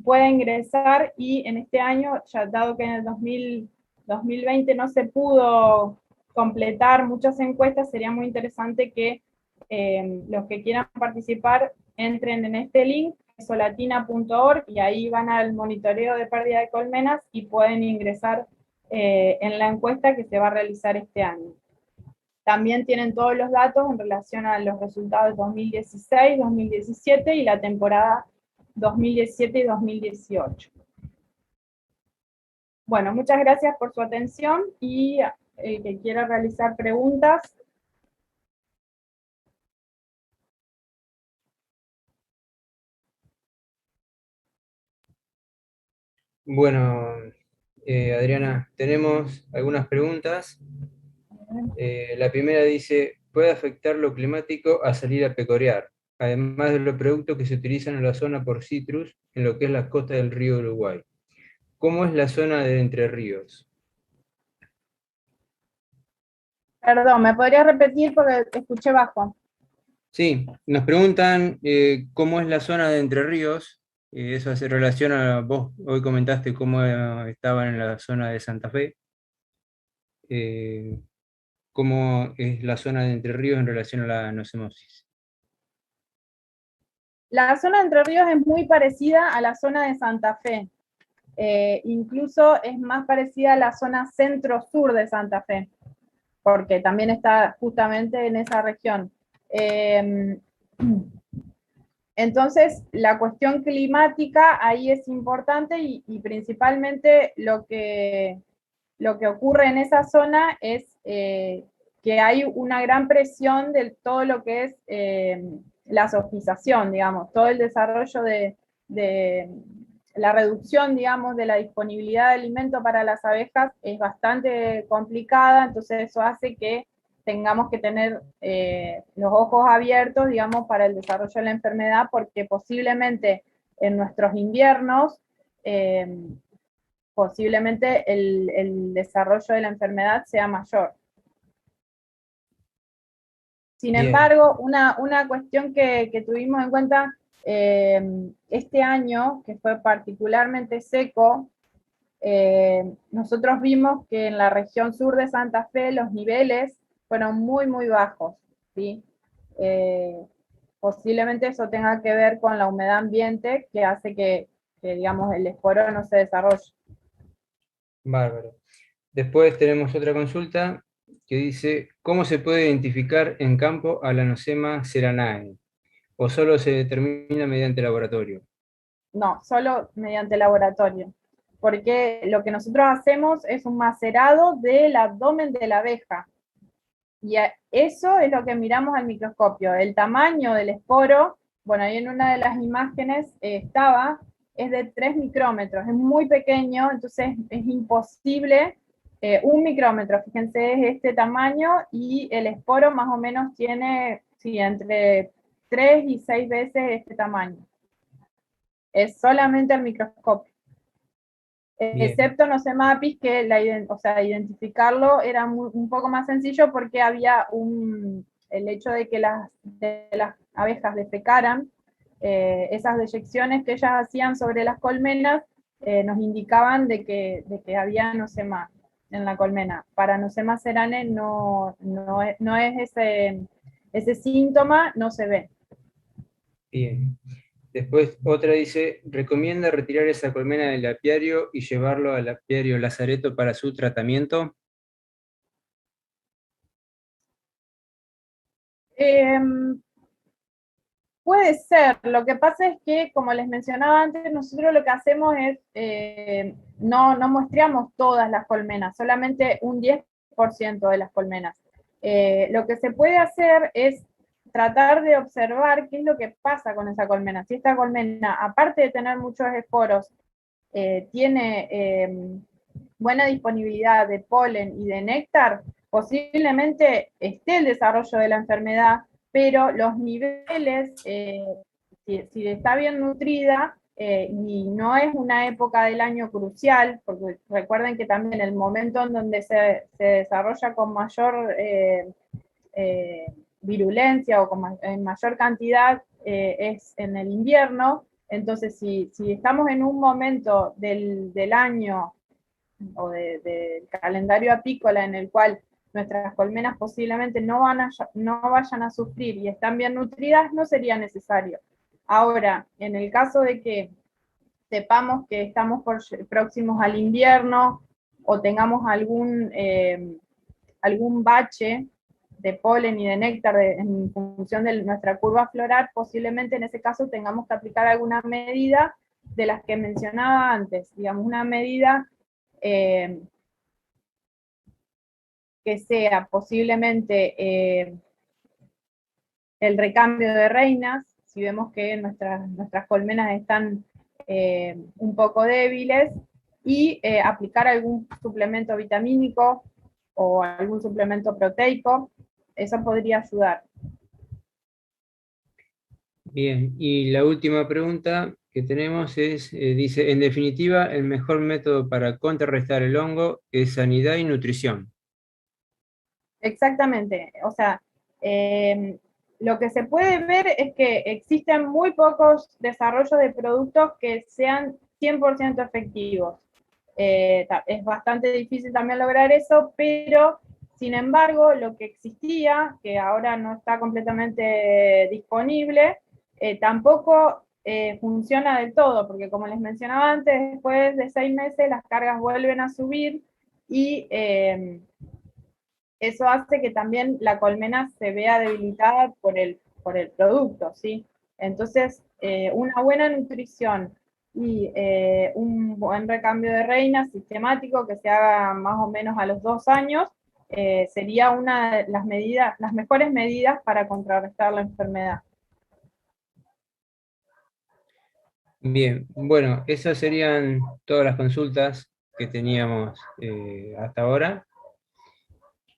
Speaker 9: pueda ingresar, y en este año, ya dado que en el 2020 no se pudo completar muchas encuestas, sería muy interesante que los que quieran participar entren en este link, solatina.org, y ahí van al monitoreo de pérdida de colmenas y pueden ingresar en la encuesta que se va a realizar este año. También tienen todos los datos en relación a los resultados de 2016, 2017 y la temporada 2017 y 2018. Bueno, muchas gracias por su atención, y el que quiera realizar preguntas.
Speaker 10: Bueno, Adriana, tenemos algunas preguntas. La primera dice, ¿puede afectar lo climático a salir a pecorear? Además de los productos que se utilizan en la zona por citrus, en lo que es la costa del río Uruguay. ¿Cómo es la zona de Entre Ríos?
Speaker 9: Perdón, ¿me podrías repetir porque te escuché bajo?
Speaker 10: Sí, nos preguntan cómo es la zona de Entre Ríos. Eso hace relación a vos, hoy comentaste cómo estaban en la zona de Santa Fe. Eh, ¿Cómo es la zona de Entre Ríos en relación a la nocemosis?
Speaker 9: La zona de Entre Ríos es muy parecida a la zona de Santa Fe. Incluso es más parecida a la zona centro-sur de Santa Fe, porque también está justamente en esa región. Entonces, la cuestión climática ahí es importante y principalmente lo que ocurre en esa zona es que hay una gran presión de todo lo que es la sofización, digamos, todo el desarrollo de la reducción, digamos, de la disponibilidad de alimento para las abejas es bastante complicada, entonces eso hace que tengamos que tener los ojos abiertos, digamos, para el desarrollo de la enfermedad, porque posiblemente en nuestros inviernos posiblemente el desarrollo de la enfermedad sea mayor. Sin
Speaker 10: Bien.
Speaker 9: embargo, una cuestión que tuvimos en cuenta este año, que fue particularmente seco, nosotros vimos que en la región sur de Santa Fe los niveles fueron muy, muy bajos, ¿sí? Posiblemente eso tenga que ver con la humedad ambiente que hace que digamos, el esporo no se desarrolle.
Speaker 10: Bárbaro. Después tenemos otra consulta que dice, ¿cómo se puede identificar en campo a la Nosema ceranae? ¿O solo se determina mediante laboratorio?
Speaker 9: No, solo mediante laboratorio. Porque lo que nosotros hacemos es un macerado del abdomen de la abeja. Y eso es lo que miramos al microscopio. El tamaño del esporo, bueno, ahí en una de las imágenes es de 3 micrómetros, es muy pequeño, entonces es imposible. 1 micrómetro, fíjense, es este tamaño, y el esporo más o menos tiene, sí, entre 3 y 6 veces este tamaño. Es solamente el microscopio.
Speaker 10: Bien.
Speaker 9: Excepto Nosema apis, que identificarlo era un poco más sencillo porque había el hecho de que las abejas defecaran, esas deyecciones que ellas hacían sobre las colmenas nos indicaban de que había Nosema en la colmena. Para Nosema ceranae no es ese síntoma, no se ve.
Speaker 10: Bien. Después otra dice, ¿recomienda retirar esa colmena del apiario y llevarlo al apiario Lazareto para su tratamiento?
Speaker 9: Puede ser, lo que pasa es que, como les mencionaba antes, nosotros lo que hacemos es, no muestreamos todas las colmenas, solamente un 10% de las colmenas. Lo que se puede hacer es tratar de observar qué es lo que pasa con esa colmena. Si esta colmena, aparte de tener muchos esporos, tiene buena disponibilidad de polen y de néctar, posiblemente esté el desarrollo de la enfermedad, pero los niveles, si está bien nutrida, y no es una época del año crucial, porque recuerden que también el momento en donde se desarrolla con mayor virulencia o en mayor cantidad es en el invierno. Entonces, si estamos en un momento del año o del calendario apícola en el cual nuestras colmenas posiblemente no vayan a sufrir y están bien nutridas, no sería necesario. Ahora, en el caso de que sepamos que estamos próximos al invierno o tengamos algún bache de polen y de néctar en función de nuestra curva floral, posiblemente en ese caso tengamos que aplicar alguna medida de las que mencionaba antes, digamos, una medida que sea posiblemente el recambio de reinas, si vemos que nuestras colmenas están un poco débiles, y aplicar algún suplemento vitamínico o algún suplemento proteico. Eso podría ayudar.
Speaker 10: Bien, y la última pregunta que tenemos es, dice, en definitiva, el mejor método para contrarrestar el hongo es sanidad y nutrición.
Speaker 9: Exactamente, o sea, lo que se puede ver es que existen muy pocos desarrollos de productos que sean 100% efectivos. Es bastante difícil también lograr eso, pero sin embargo, lo que existía, que ahora no está completamente disponible, tampoco funciona del todo, porque como les mencionaba antes, después de 6 meses las cargas vuelven a subir y eso hace que también la colmena se vea debilitada por el producto, ¿sí? Entonces, una buena nutrición y un buen recambio de reinas sistemático que se haga más o menos a los 2 años, sería una de las mejores medidas para contrarrestar la enfermedad.
Speaker 10: Bien, bueno, esas serían todas las consultas que teníamos hasta ahora.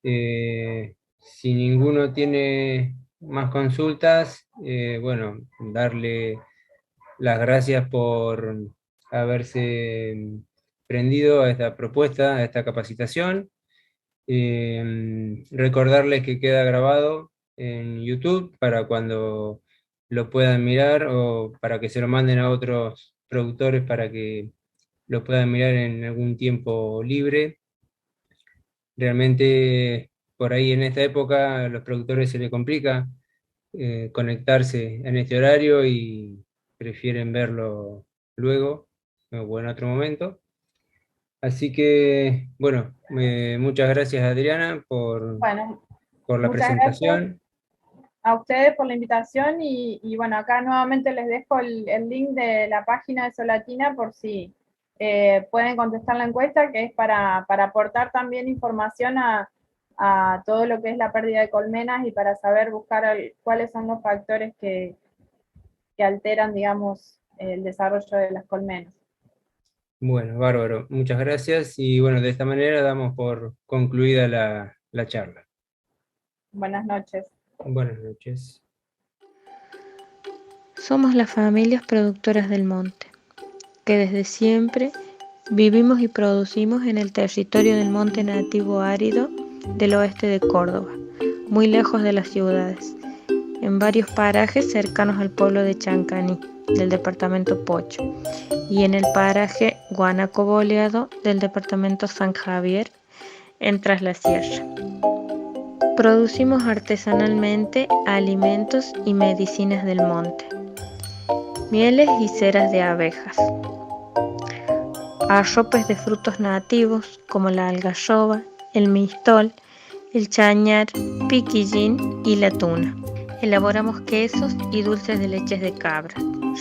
Speaker 10: Si ninguno tiene más consultas, bueno, darle las gracias por haberse prendido a esta propuesta, a esta capacitación. Recordarles que queda grabado en YouTube para cuando lo puedan mirar o para que se lo manden a otros productores para que lo puedan mirar en algún tiempo libre. Realmente por ahí en esta época a los productores se les complica conectarse en este horario y prefieren verlo luego o en otro momento. Así que, bueno, muchas gracias Adriana por la presentación.
Speaker 9: Gracias a ustedes por la invitación y bueno, acá nuevamente les dejo el link de la página de Solatina por si pueden contestar la encuesta, que es para aportar también información a todo lo que es la pérdida de colmenas y para saber buscar cuáles son los factores que alteran, digamos, el desarrollo de las colmenas.
Speaker 10: Bueno, bárbaro, muchas gracias y bueno, de esta manera damos por concluida la charla.
Speaker 9: Buenas noches.
Speaker 10: Buenas noches.
Speaker 11: Somos las familias productoras del monte, que desde siempre vivimos y producimos en el territorio del monte nativo árido del oeste de Córdoba, muy lejos de las ciudades, en varios parajes cercanos al pueblo de Chancaní, del departamento Pocho, y en el paraje Guanaco Boleado del departamento San Javier, en Tras la Sierra. Producimos artesanalmente alimentos y medicinas del monte, mieles y ceras de abejas, arropes de frutos nativos como la algarroba, el mistol, el chañar, piquillín y la tuna. Elaboramos quesos y dulces de leches de cabra.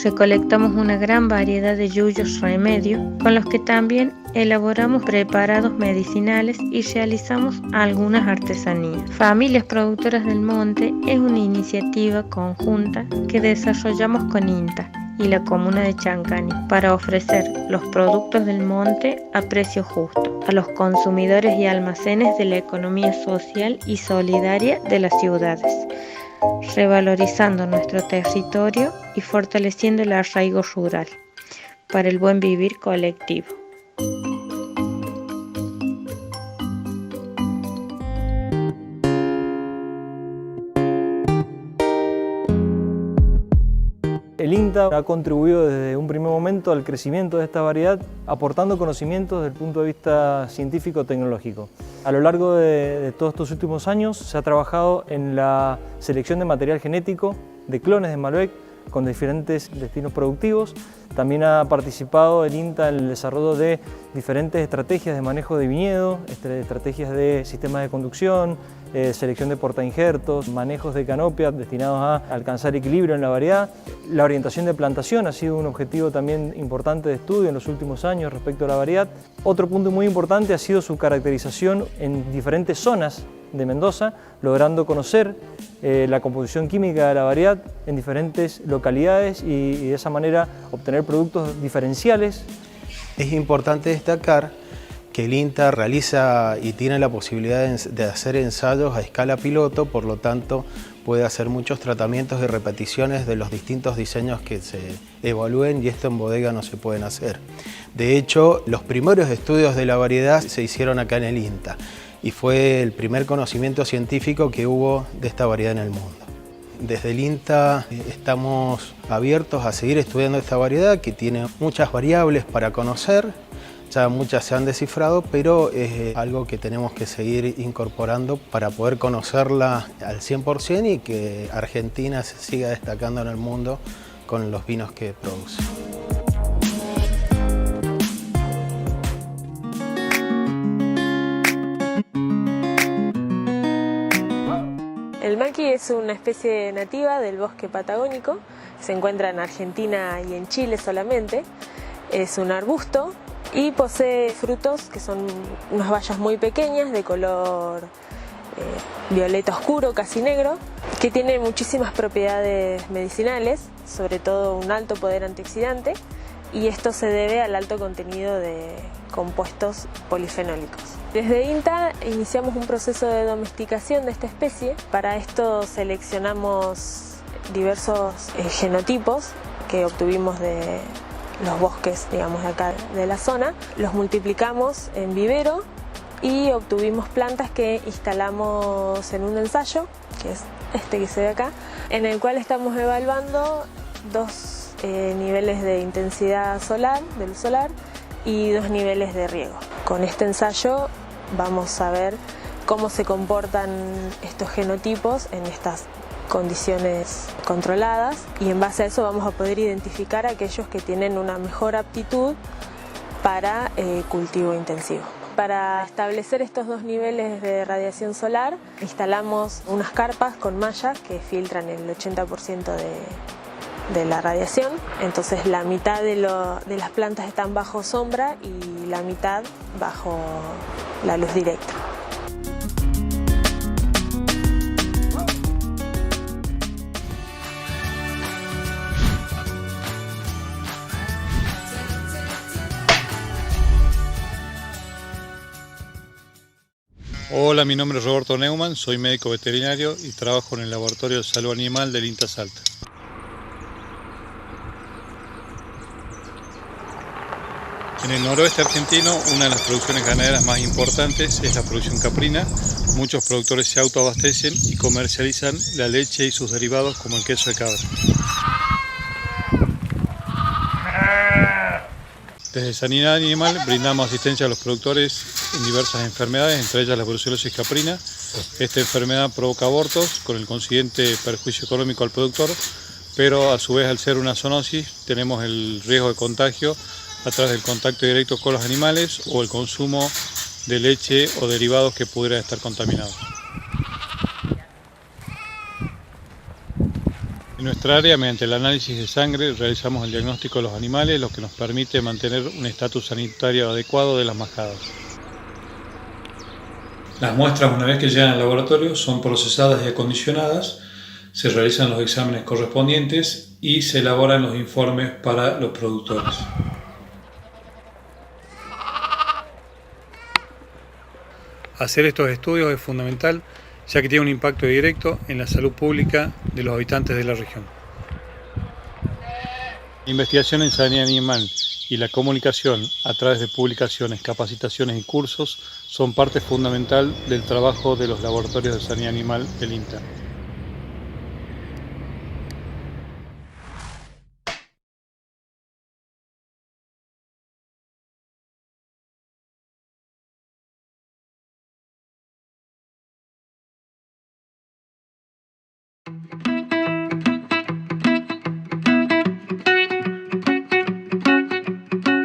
Speaker 11: Recolectamos una gran variedad de yuyos remedio, con los que también elaboramos preparados medicinales y realizamos algunas artesanías. Familias Productoras del Monte es una iniciativa conjunta que desarrollamos con INTA y la comuna de Chancaní para ofrecer los productos del monte a precio justo a los consumidores y almacenes de la economía social y solidaria de las ciudades, revalorizando nuestro territorio y fortaleciendo el arraigo rural para el buen vivir colectivo.
Speaker 12: El INTA ha contribuido desde un primer momento al crecimiento de esta variedad, aportando conocimientos desde el punto de vista científico-tecnológico. A lo largo de todos estos últimos años se ha trabajado en la selección de material genético de clones de Malbec con diferentes destinos productivos. También ha participado el INTA en el desarrollo de diferentes estrategias de manejo de viñedo, estrategias de sistemas de conducción, selección de portainjertos, manejos de canopia destinados a alcanzar equilibrio en la variedad. La orientación de plantación ha sido un objetivo también importante de estudio en los últimos años respecto a la variedad. Otro punto muy importante ha sido su caracterización en diferentes zonas de Mendoza, logrando conocer la composición química de la variedad en diferentes localidades y de esa manera obtener productos diferenciales
Speaker 13: Es importante destacar que el INTA realiza y tiene la posibilidad de hacer ensayos a escala piloto, por lo tanto puede hacer muchos tratamientos y repeticiones de los distintos diseños que se evalúen, y esto en bodega no se pueden hacer. De hecho, los primeros estudios de la variedad se hicieron acá en el INTA y fue el primer conocimiento científico que hubo de esta variedad en el mundo. Desde el INTA estamos abiertos a seguir estudiando esta variedad que tiene muchas variables para conocer. Ya muchas se han descifrado, pero es algo que tenemos que seguir incorporando para poder conocerla al 100% y que Argentina se siga destacando en el mundo con los vinos que produce.
Speaker 14: El maqui es una especie nativa del bosque patagónico, se encuentra en Argentina y en Chile solamente. Es un arbusto y posee frutos que son unas bayas muy pequeñas de color violeta oscuro, casi negro, que tienen muchísimas propiedades medicinales, sobre todo un alto poder antioxidante, y esto se debe al alto contenido de compuestos polifenólicos. Desde INTA iniciamos un proceso de domesticación de esta especie. Para esto seleccionamos diversos genotipos que obtuvimos de los bosques, digamos, de acá de la zona, los multiplicamos en vivero y obtuvimos plantas que instalamos en un ensayo, que es este que se ve acá, en el cual estamos evaluando dos niveles de intensidad solar, de luz solar, y 2 niveles de riego. Con este ensayo vamos a ver cómo se comportan estos genotipos en estas condiciones controladas, y en base a eso vamos a poder identificar aquellos que tienen una mejor aptitud para cultivo intensivo. Para establecer estos 2 niveles de radiación solar instalamos unas carpas con mallas que filtran el 80% de la radiación, entonces la mitad de las plantas están bajo sombra y la mitad bajo la luz directa.
Speaker 15: Hola, mi nombre es Roberto Neumann, soy médico veterinario y trabajo en el Laboratorio de Salud Animal del INTA Salta. En el noroeste argentino, una de las producciones ganaderas más importantes es la producción caprina. Muchos productores se autoabastecen y comercializan la leche y sus derivados como el queso de cabra. Desde Sanidad Animal brindamos asistencia a los productores en diversas enfermedades, entre ellas la brucelosis caprina. Esta enfermedad provoca abortos con el consiguiente perjuicio económico al productor, pero a su vez, al ser una zoonosis, tenemos el riesgo de contagio a través del contacto directo con los animales o el consumo de leche o derivados que pudieran estar contaminados. En nuestra área, mediante el análisis de sangre, realizamos el diagnóstico de los animales, lo que nos permite mantener un estatus sanitario adecuado de las majadas. Las muestras, una vez que llegan al laboratorio, son procesadas y acondicionadas, se realizan los exámenes correspondientes y se elaboran los informes para los productores. Hacer estos estudios es fundamental, ya que tiene un impacto directo en la salud pública de los habitantes de la región. La investigación en sanidad animal y la comunicación a través de publicaciones, capacitaciones y cursos son parte fundamental del trabajo de los laboratorios de sanidad animal del INTA.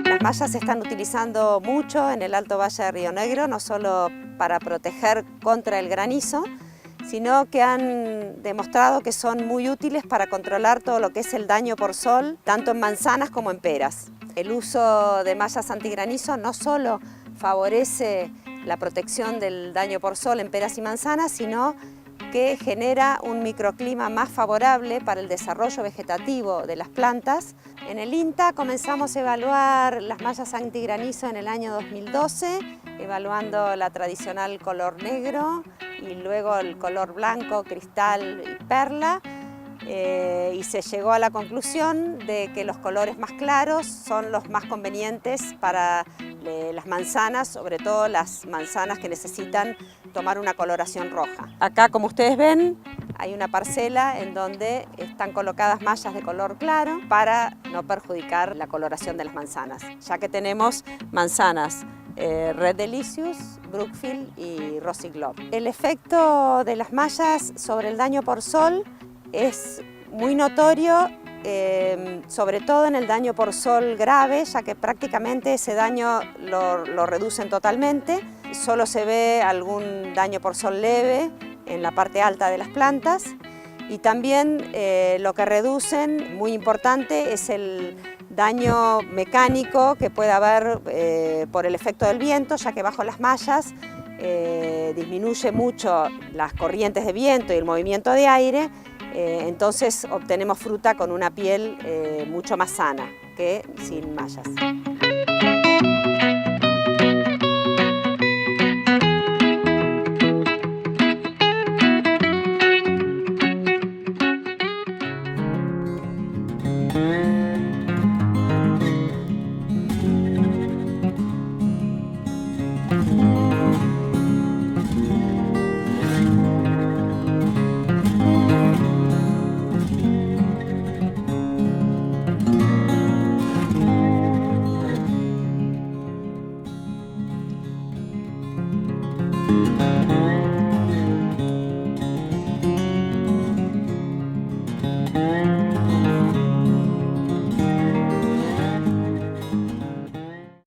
Speaker 16: Las mallas se están utilizando mucho en el Alto Valle de Río Negro, no solo para proteger contra el granizo, sino que han demostrado que son muy útiles para controlar todo lo que es el daño por sol, tanto en manzanas como en peras. El uso de mallas antigranizo no solo favorece la protección del daño por sol en peras y manzanas, sino que genera un microclima más favorable para el desarrollo vegetativo de las plantas. En el INTA comenzamos a evaluar las mallas antigranizo en el año 2012, evaluando la tradicional color negro y luego el color blanco, cristal y perla. Y se llegó a la conclusión de que los colores más claros son los más convenientes para las manzanas, sobre todo las manzanas que necesitan tomar una coloración roja. Acá, como ustedes ven, hay una parcela en donde están colocadas mallas de color claro para no perjudicar la coloración de las manzanas, ya que tenemos manzanas Red Delicious, Brookfield y Rosy Globe. El efecto de las mallas sobre el daño por sol es muy notorio, sobre todo en el daño por sol grave, ya que prácticamente ese daño lo reducen totalmente. Solo se ve algún daño por sol leve en la parte alta de las plantas y también lo que reducen, muy importante, es el daño mecánico que puede haber por el efecto del viento, ya que bajo las mallas disminuye mucho las corrientes de viento y el movimiento de aire. Entonces obtenemos fruta con una piel mucho más sana que sin mallas.